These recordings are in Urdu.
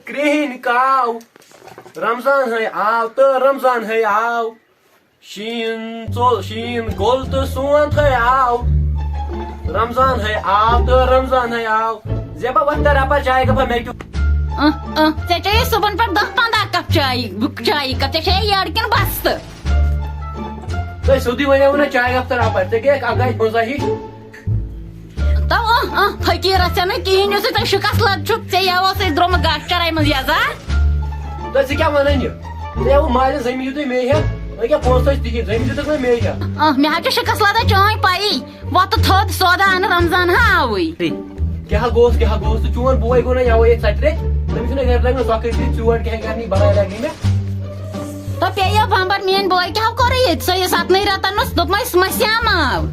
کرہن کاو رمضان ہے آو تو رمضان ہے آو شین گول تو سون تھے آو رمضان ہے آو تو رمضان ہے آو زیبا وقت رپا چائے گا میں کیوں ے چاہیے صبح پہ 10-15 کپ چائے کپ ے یڑ کن بست تو سیودی ونو نا چائے گا رپا ٹھیک ہے اگائی پنزہ ہی تو حقیرت ے کہین اس شکست لگ ے درم گاش چرائی من یزار تو ژٕ ونان یہ مالہِ زمین دیُت مے ہیٚتھ کیا پونسہٕ ٲسۍ تِہنٛدۍ زمین دِتُکھ مے ہیٚتھ مے حظ شکست لدا چٲنۍ پایی وت تھوٚد سودا ان رمضان آوٕے کیا گوس تو چون بوے گو نا یوے ژتہِ ریٚتۍ تٔمِس چھُنہٕ گرِ لگان سۄکھٕے تہِ ژور کیٚنٛہہ کرنی بلاے لگی مےٚ تو پیٚیو بمبر میٲنۍ بوے کیٛاہ کوٚر ییٚتہِ سٲنِس اتنٕے رٮ۪تن منٛز دوٚپمَس مسیام آو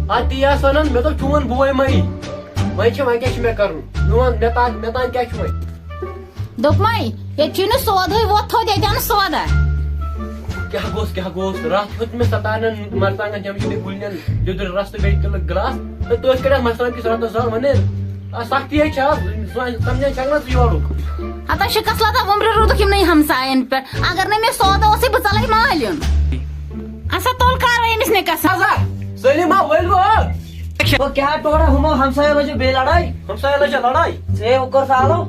ادٕ تی آس ونان مےٚ دوٚپ چون بوے مری وۄنۍ چھِ وۄنۍ کیٛاہ چھُ مےٚ کرُن مےٚ تانۍ کیٛاہ چھُ وۄنۍ دوٚپمَے ییٚتہِ چھُے نہٕ سودٕے ووت تھوٚد ییٚتہِ اَن سودا کیا گوس رات ہیوٚت مےٚ ستانن مرژانٛگن جمجہِ گُلٮ۪ن لیٚدُر رستہٕ بیٚیہِ تِلہٕ گلاس تہٕ تٔتھۍ کڑیٚکھ مرژان کِس راتس زال وۄنۍ سختی ہے چھِ آز سمجھان چھکھ نا ژٕ یورُک ہتا شکست لدا ومبرِ روٗدُکھ یِمنٕے ہمساین پٮ۪ٹھ اگر نہٕ مےٚ سودا اوسُے بہٕ ژلے مالیُن اسا تول کاروٲیی أمِس نِکس سٲلِم ما ؤلۍ وہ کیا ٹوڑا ہمو ہمسایہ لجو بے لڑائی ہمسایہ لچ لڑائی سے اوکر سالو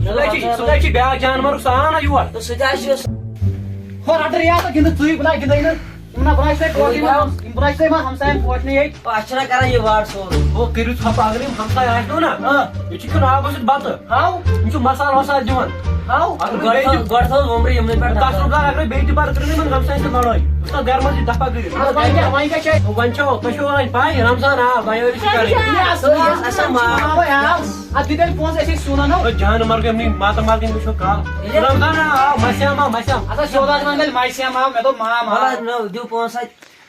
سُہ چھِ بیاکھ جانورُک سُہ انا یور تو سجا ہو رٹر یا تو گِنٛدٕ ژٕے بلاے گِنٛدے نہٕ یِمن بلاے سۭتۍ ٹوٹلی یِم بلاے سۭتۍ ما ہمساین پوشنٕے ییٚتہِ پاچھنا کران یہ وار سور ہو کٔرِو ژھۄپہٕ اگر یِم ہمساے آسنو نا یہِ چھُ کھیوٚن آبس سۭتۍ بتہٕ ہاو یِم چھِ مسالہٕ وسالہٕ دِوان ہاو گۄڈٕ تھوٚو ومبرِ یِمنٕے پٮ۪ٹھ تسرُک اگر بیٚیہِ تہِ بار کٔرِو یِمن ہمساین سۭتۍ لڑٲے بہٕ چھُس گرٕ منٛز دفا کٔرِتھ وۄنۍ کیٛاہ چھِ وۄنۍ چھو تۄہہِ چھو وۄنۍ پاے رمضان آو تیٲری چھِ اتھ دِتۍ اَسہِ پونٛسہٕ أسۍ ٲسۍ سوٗنان جان مرگن ماتامالکن وٕچھو کال رمضان آو مسیام ہسا سوداس وۄنۍ گژھِ مایسیم آو مےٚ دوٚپ مام دیو پونٛسہٕ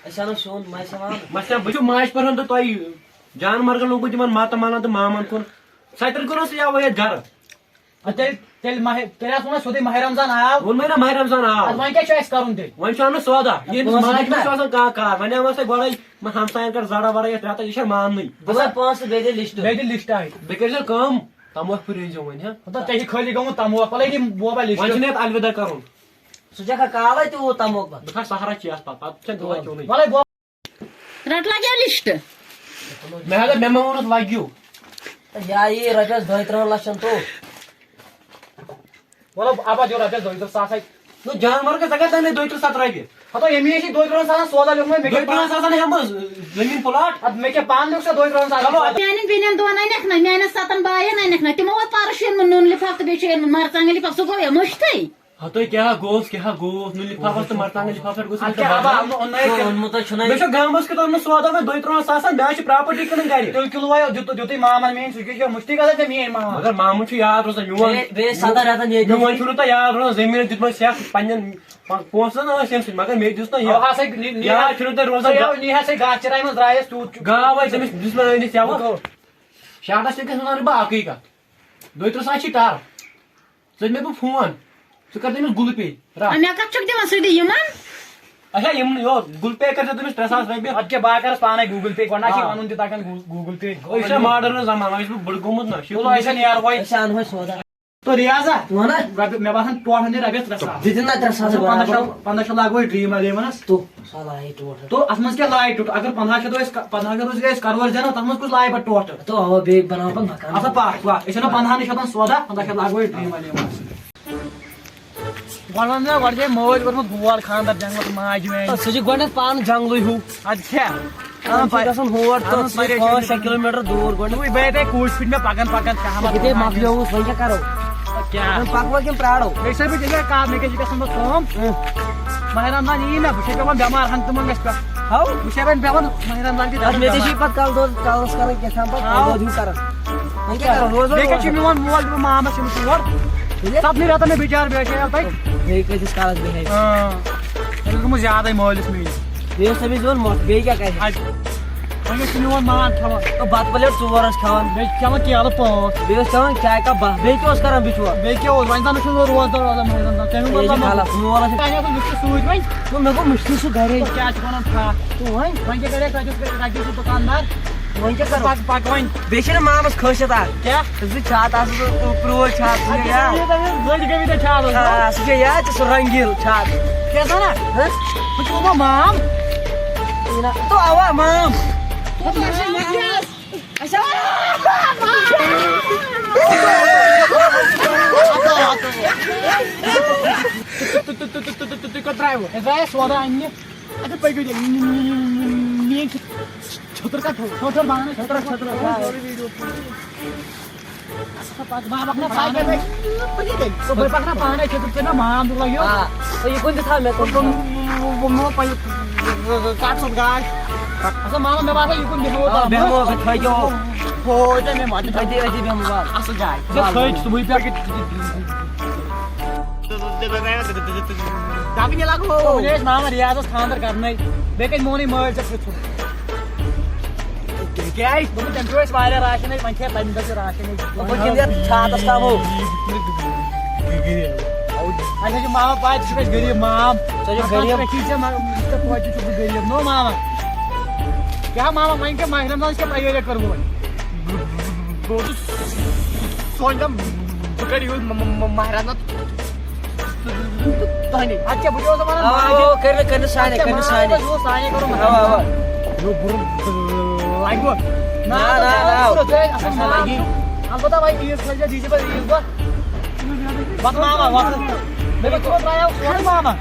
أسۍ انو سون مایسمان مسیام بہٕ چھُس ماجہِ پٔرن تہٕ تۄہہِ جان مرگن لوگوٕ تِمن ماتامالن تہٕ مامن کُن ستٮ۪ن کوٚرُن سُہ یوے ییٚتہِ گرٕ تیٚلہِ آسہٕ وَنان سیوٚدُے ماہِ رمضان آو ووٚنمے نا ماہِ رمضان آو اَدٕ وۄنۍ کیٛاہ چھُ اَسہِ کَرُن تیٚلہِ وۄنۍ چھُ اَنُن سودا ییٚمِس ماجہِ منٛز چھُ آسان کانٛہہ کار وۄنۍ آو تۄہہِ گۄڈے ہمساین کر زڑا وڑا یتھ رٮ۪تس یہِ چھےٚ ماننٕے بہٕ پونٛسہٕ بیٚیہِ دِ لسٹ بیٚیہِ دِ لسٹ اَتہِ بیٚیہِ کٔرۍزیٚو کٲم تموکھ پھِرٲیزیٚو وۄنۍ ہا مطلب ژےٚ چھِ خٲلی گوٚمُت تموکھ وَلے دِ موبایل وۄنۍ لسٹ چھُنہٕ یتھ الوِدا کرُن سُہ چھکھا کالے تیوٗت تموک بہٕ تھاو سہرا چیس پتہٕ چھےٚ دۄہے کیوٚنٕے وَلے رٹ لگیو لسٹ مےٚ ہا مےٚ ما ووٚنُتھ لگیو یا یی رۄپیس 2-3 لچھن تو وَلو اَپا دِیو رۄپیس 2-3 ساس اَتہِ نو جان مرگس اگر تانۍ 2-3 رۄپیہِ ہتو ییٚمہِ نِش 2-3 ساسن سودا لیوٚکھ مےٚ 2-3 ساسن ہٮ۪مہٕ زٔمیٖن پٕلاٹ ادٕ مےٚ کیٛاہ پانہٕ لیوٚکھ سا 2-3 ساس میانٮ۪ن بیٚنٮ۪ن دۄن أنِکھ نا میانٮ۪ن 7 باین أنِکھ نا تِمو ووت پرُس اوٚنمُت نوٗن لِفاف تہٕ بیٚیہِ چھُ اوٚنمُت مرژانٛگن لِفاف سُہ گوٚو مٔشتھٕے ہتو کیٛاہ گوس نُن لِفافس تہٕ مرژانٛگن لِفافس گوٚژھ اوٚنمُت چھُنہ مےٚ چھُ گامس کیُتھ اوٚنمُت سودا وۄنۍ 2-3 ساسن مےٚ حظ چھِ پراپرٹی کٕنٕنۍ گرِ تیٚلہِ کِلوٗ دِتُے مامن میٛٲنۍ سُہ کیٛاہ مُشتٕے گژھان ژےٚ میٛٲنۍ مام مگر مامُن چھُ یاد روزان میون بیٚیہِ 7 رٮ۪تن ییٚتہِ میون چھُنہٕ تۄہہِ یاد روزان زٔمیٖن دِتمَے سیٚکھ پننٮ۪ن پونٛسن ٲسۍ ییٚمہِ سۭتۍ مگر مےٚ دِژ نہ یاد چھُنہٕ تۄہہِ روزان نی ہسا گاسہٕ چراے منٛز درٛایس تیوٗت گاو آسہِ تٔمِس دِژ مےٚ أنِتھ یوٕ شاٹس تہِ گژھِ وَنہٕ بہٕ اکٕے کتھ 2-3 ساس چھِ ٹر ژٕ دِ مےٚ بہٕ فون ژٕ کر تٔمِس گوٗگل پے مےٚ کتھ چھُکھ دِوان سُہ دِ یِمن اچھا یِم گوٗگل پے کٔرۍزیٚو تٔمِس 3 ساس رۄپیہِ ادٕ کیٛاہ بہٕ کرس پانے گوٗگل پے گۄڈٕنیٚتھ چھِ وَنُن تہِ تگان گوٗگل پے یہِ چھُ ماڈٲرٕن زمانہٕ وۄنۍ چھُس بہٕ بٕڑٕ گوٚمُت نا چلو أسۍ نیرو وۄنۍ أسۍ انہوے سودا تو رِیاضا وَن مےٚ باسان ٹوٹل دِ رۄپیس 3 ساس دِتِن نا 3 ساس 15 لاگو ڈریٖم ویمنس تو سالای ٹوٹل تو اتھ منٛز کیٛاہ لاے ٹوٹل اگر 15 شیٚتھ أسۍ کرور زینو تتھ منٛز کُس لاے پتہٕ ٹوٹل تو اوا بیٚیہِ بناو پتہٕ مکان اچھا پاٹ أسۍ انو 15 شیٚتن سودا 15 شیٚتھ لاگو ڈریٖم ویمنس گۄڈٕ ون مےٚ گۄڈٕ چھِ مٲلۍ کوٚرمُت گول خانٛدر جنگلس ماجہِ میٛانہِ سُہ چھُ گۄڈٕنیتھ پانہٕ جنگلٕے ہیوٗ ادٕ کیٛاہ گژھُن ہور 5-6 کِلومیٖٹر دوٗر گۄڈٕ بہٕ تۄہہِ کوٗچ پھِٹ مےٚ پکان شہمت ییٚتے مۄکلیووُس وۄنۍ کیٛاہ کرو کیٛاہ پکوا کِنہٕ پرٛارو بیٚیہِ چھُس بہٕ تیٚلہِ کَتھ مےٚ کیٛاہ چھِ گژھان کٲم ماہِ رمضان یی نا بہٕ چھُس پیٚوان بٮ۪مار ہن تِمن گژھِ ہاو بہٕ چھُس وۄنۍ پیٚوان ماہِ رمضان مےٚ تہِ چھِ پتہٕ کلہٕ دود کلس کران کیٛاہ تام پتہٕ دود ہیوٗ کران وۄنۍ کیٛاہ کرو روز بیٚیہِ کیٛاہ چھُ میون مول دِوان مامس یِم ژور سپنٕے رٮ۪تن مےٚ بِچار بیٹھے تۄہہِ بیٚیہِ کۭتِس کالس بیٚہہِ تیٚلہِ گوٚمُت زیادے مٲلِس میٛٲنِس بیٚیہِ اوس تٔمِس دِوان مۄٹھ بیٚیہِ کیٛاہ کرِ وۄنۍ چھُ میون مان کھٮ۪وان بتہٕ پلیٹ 4 ٲس کھٮ۪وان بیٚیہِ چھِ کھٮ۪وان کیلہٕ 5 بیٚیہِ اوس کھٮ۪وان چاے کپ 10 بیٚیہِ کیٛاہ اوس کران بِچور بیٚیہِ کیٛاہ اوس وۄنۍ زن چھُس بہٕ روزدار روزان ماہِ رمضان تمیُک مطلب مول مےٚ سۭتۍ وۄنۍ مےٚ گوٚو مُشکِل سُہ گرے کیٛاہ چھُ ونان تھکھ وۄنۍ وۄنۍ کیٛاہ کریکھ رَجیش چھُ دُکاندار وۄنۍ کیٛاہ کرو پک وۄنۍ بیٚیہِ چھِنہ مامَس خٲصیت اکھ کیٛاہ زٕ چھات آسان سُہ پرٛوٗل چھات سُہ چھُ یاد زٔج گٔمٕتۍ ژےٚ چھا آ سُہ چھُ یاد ژےٚ سُہ رنٛگیٖل چھات کیٛاہ سنا ہہ بہٕ چھُس وۄنۍ مام تو اوا مام تُہۍ کوٚت درٛایوٕ أسۍ درٛایے سودا اَننہِ اَدٕ پٔکِو تیٚلہِ میٛٲنۍ چھٔتٕر کَتھ چھٔتٕر بانہٕ چھٔتٕر بہٕ پَکناو پانے چھٔتٕر ژٕ مےٚ مام تہِ لگیو آ یہِ کُن تہِ تھاو مےٚ کُن کَٹ ژٕ گاش اَصل ماما مےٚ باسان یہِ کُن بیٚہمو تھٲیزیو ہو ژےٚ مےٚ ماجہِ أتی أتی بیٚہمو بال اَصٕل جاے تھٲے صُبحٲے پٮ۪ٹھ دَپنہِ لگو وۄنۍ ٲسۍ ماما رِیاضس خانٛدر کرنَے بیٚیہِ کَتہِ مونٕے مٲلۍ ژےٚ پرٛژھُن کیٛازِ دوٚپُن تٔمۍ چھُ اَسہِ واریاہ راشن وۄنۍ کھیٚیہِ تَمہِ دۄہ تہِ راشن یَتھ چھاتس تھاوو اَسہِ چھُ ماما پاے ژٕ چھُکھ اَسہِ غریٖب مام ژٕ چھُکھ غریٖب توتہِ چھُس بہٕ غریٖب نو ماما کیٛاہ ماما وۄنۍ کیٛاہ ماہِ رمضانس کیٛاہ تیٲریا کٔروٕ وۄنۍ بہٕ اوسُس سونٛچان بہٕ کَرٕ یوٗت ماہِ رمضان تۄہہِ اَدٕ کیٛاہ بہٕ تہِ اوسُس وَنان کٔرِو سانے کٔرِو سانے سانے کَرو اوا اوا لگوٕ لگی البتہ وۄنۍ عیٖز کھٔسۍ دیٖزِ پَتہٕ عیٖز دۄہ وَتھ ماما وَتھ مےٚ دوٚپ ژٕ ترٛایو سورُے ماما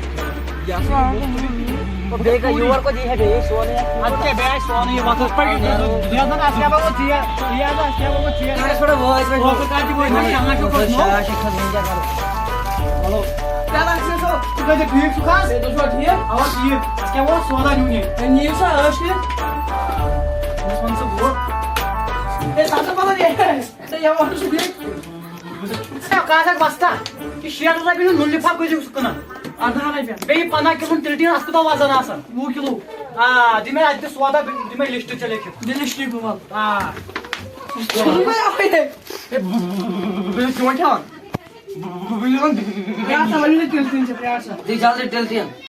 بیٚیہِ کانٛہہ یور کوٚت یی ہے بیٚیہِ سورُے اَدٕ کیٛاہ بیٚیہِ آسہِ سونٕے یہِ وَتھ ریاضن اَسہِ کیٛاہ گوٚو ژیر ریاض اَسہِ کیٛاہ گوٚو ژیر تھوڑا وٲتۍ ہلو ژٕ کٔرۍ ٹھیٖک چھُکھ حظ تُہۍ چھُوا ٹھیٖک اوا ٹھیٖک اَسہِ کیٛاہ اوس سودا نیُن یہِ نِیو سا ٲش نہِ وَن ژٕ بوٚڑ کاسک بستا یہِ 600 رۄپیہِ ہُنٛد نُن لِفاف کۭتِس چھُ کٕنان 18 رۄپیہِ بیٚیہِ 15 کِلوُن تِلہٕ ٹیٖن اَتھ کوٗتاہ وزن آسان 20 کِلوٗ آ دِ مےٚ اَتہِ تہِ سودا دِ مےٚ لِسٹ ژےٚ لیکھِتھ لِسٹٕے بہٕ آ بہٕ چھُس چون کھٮ۪وان دی جلدی ٹِل دِن